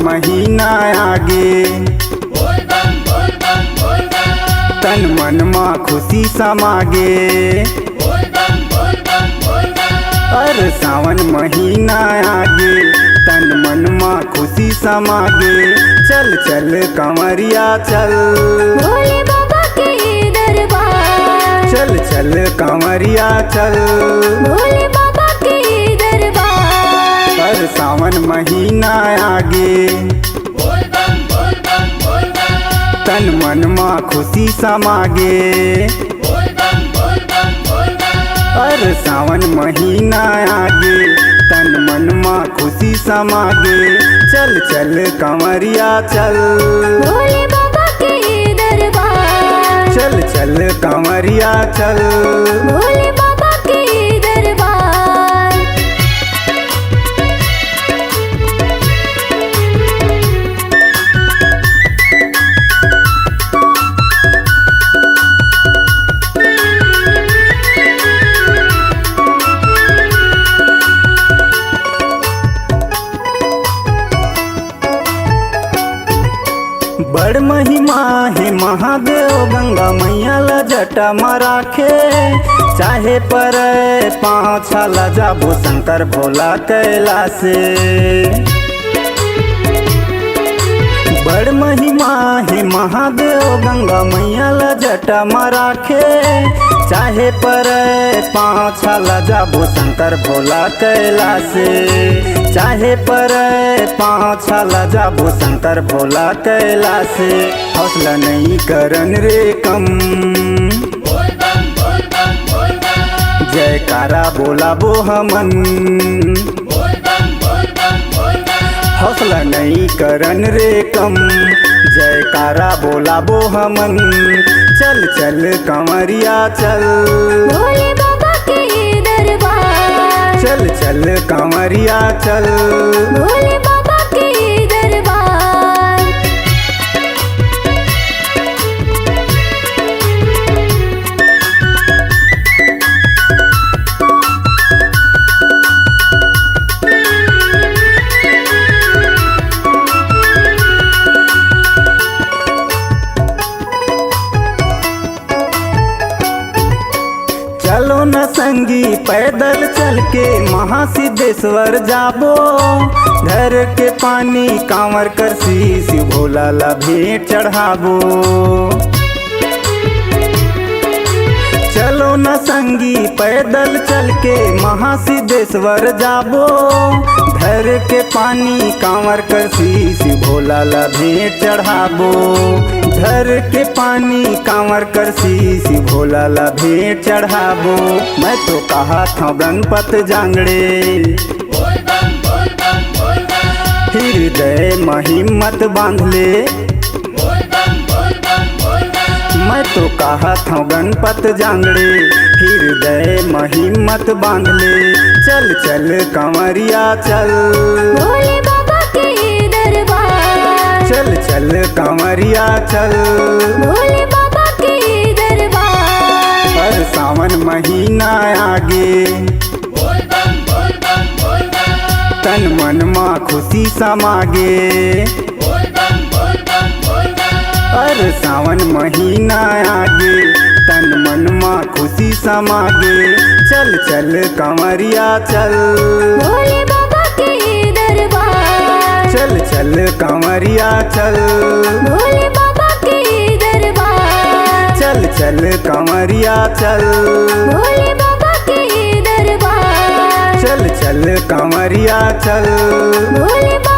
महीना आगे, तन मन माँ खुशी समागे। अरे सावन महीना आगे, तन मन माँ खुशी समागे। चल चल कंवरिया चल, भोले बाबा के दरबार। चल चल कंवरिया चल, भोले बाबा के दरबार। हर सावन महीना आगे, तन मन माँ खुशी समागे। हर सावन महीना आगे, तन मन माँ खुशी समागे। चल चल कंवरिया चल, भोले बाबा के दरबार। चल चल कंवरिया चल, भोले बाबा के दरबार। बड़ महिमा है महादेव, गंगा मैया ला जटा मराखे। चाहे पर पाँव छाला जाबो शंकर भोला कैलासे। बड़ महिमा है महादेव, गंगा मैया ला जटा मराखे। चाहे पर पाँव छाला जाबो शंकर भोला कैलासे। चाहे पर पाँव छाला जाबो शंकर भोला कैलासे। हौसला नहीं करन रे कम, जयकारा बोला बो हमन। हौसला नहीं करन रे कम, जयकारा बोला बो हमन। चल चल कंवरिया चल, भोले बाबा के दरबार। चल चल कंवरिया चल, भोले बाबा के दरबार। चलो न संगी पैदल चल के महासिद्धेश्वर जाबो। धर के पानी कांवर कर शीश भोला ला भेंट चढ़ाबो। चलो न संगी पैदल चल के महासिद्धेश्वर जाबो। धर के पानी कांवर कर शीश भोला ला भेंट चढ़ाबो। धर के पानी कांवर कर शीश भोला ला भेंट चढ़ाबो। मैं तो कहा था गणपत जांगड़े, हृदय में हिम्मत बांध ले। मैं तो कहा था गणपत जांगड़े, हृदय में हिम्मत बांध ले। चल चल कंवरिया चल, भोले बाबा के दरबार। चल चल कंवरिया चल, भोले बाबा के दरबार। हर सावन महीना आगे, तन मन माँ खुशी समागे। हर सावन महीना आगे, तन मन माँ खुशी समागे। चल चल कंवरिया चल, भोले बाबा के दरबार। चल चल कंवरिया चल, भोले बाबा के दरबार। चल चल कंवरिया चल, भोले बाबा के दरबार। चल चल कंवरिया चल, भोले बाबा